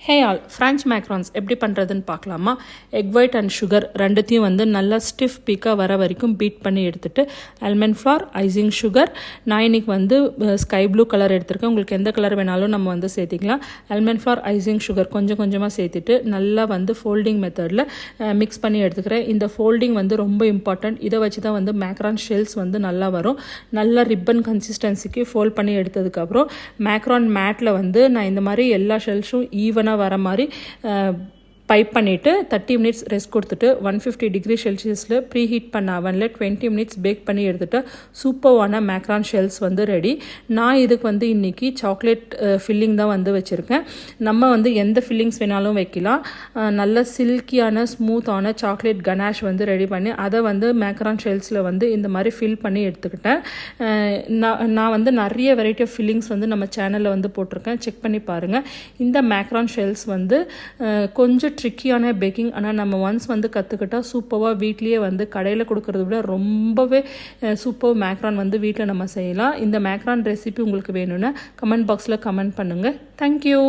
Hey all French மேக்ரான்ஸ் எப்படி பண்ணுறதுன்னு பார்க்கலாமா. எக் ஒயிட் அண்ட் சுகர் ரெண்டுத்தையும் வந்து நல்லா ஸ்டிஃப் பீக்காக வர வரைக்கும் பீட் பண்ணி எடுத்துகிட்டு ஆல்மண்ட் ஃப்ளார், ஐசிங் சுகர், நான் இன்னைக்கு வந்து ஸ்கை ப்ளூ கலர் எடுத்திருக்கேன். உங்களுக்கு எந்த கலர் வேணாலும் நம்ம வந்து சேர்த்திக்கலாம். ஆல்மண்ட் ஃப்ளார், ஐசிங் சுகர் கொஞ்சம் கொஞ்சமாக சேர்த்துட்டு நல்லா வந்து ஃபோல்டிங் மெத்தடில் மிக்ஸ் பண்ணி எடுத்துக்கிறேன். இந்த ஃபோல்டிங் வந்து ரொம்ப இம்பார்ட்டண்ட். இதை வச்சு தான் வந்து மேக்ரான் ஷெல்ஸ் வந்து நல்லா வரும். நல்லா ரிப்பன் கன்சிஸ்டன்சிக்கு ஃபோல்ட் பண்ணி எடுத்ததுக்கப்புறம் மேக்ரான் மேட்டில் வந்து நான் இந்த மாதிரி எல்லா ஷெல்ஸும் ஈவனாக வர மாதிரி பைப் பண்ணிவிட்டு 30 மினிட்ஸ் ரெஸ்ட் கொடுத்துட்டு 150 டிகிரி செல்சியஸில் ப்ரீ ஹீட் பண்ண அவனில் 20 மினிட்ஸ் பேக் பண்ணி எடுத்துகிட்டு சூப்பர்வான மேக்ரான் ஷெல்ஸ் வந்து ரெடி. நான் இதுக்கு வந்து இன்றைக்கி சாக்லேட் ஃபில்லிங் தான் வந்து வச்சுருக்கேன். நம்ம வந்து எந்த ஃபில்லிங்ஸ் வேணாலும் வைக்கலாம். நல்ல சில்கியான ஸ்மூத்தான சாக்லேட் கனாஷ் வந்து ரெடி பண்ணி அதை வந்து மேக்ரான் ஷெல்ஸில் வந்து இந்த மாதிரி ஃபில் பண்ணி எடுத்துக்கிட்டேன். நான் வந்து நிறைய வெரைட்டி ஆஃப் ஃபில்லிங்ஸ் வந்து நம்ம சேனலில் வந்து போட்டிருக்கேன், செக் பண்ணி பாருங்கள். இந்த மேக்ரான் ஷெல்ஸ் வந்து கொஞ்சம் ட்ரிக்கியான பேக்கிங், ஆனால் நம்ம ஒன்ஸ் வந்து கற்றுக்கிட்டால் சூப்பராக வீட்லேயே வந்து கடையில் கொடுக்கறத விட ரொம்பவே சூப்பர் மேக்ரான் வந்து வீட்டில் நம்ம செய்யலாம். இந்த மேக்ரான் ரெசிபி உங்களுக்கு வேணும்னா கமெண்ட் பாக்ஸில் கமெண்ட் பண்ணுங்கள். தேங்க்யூ.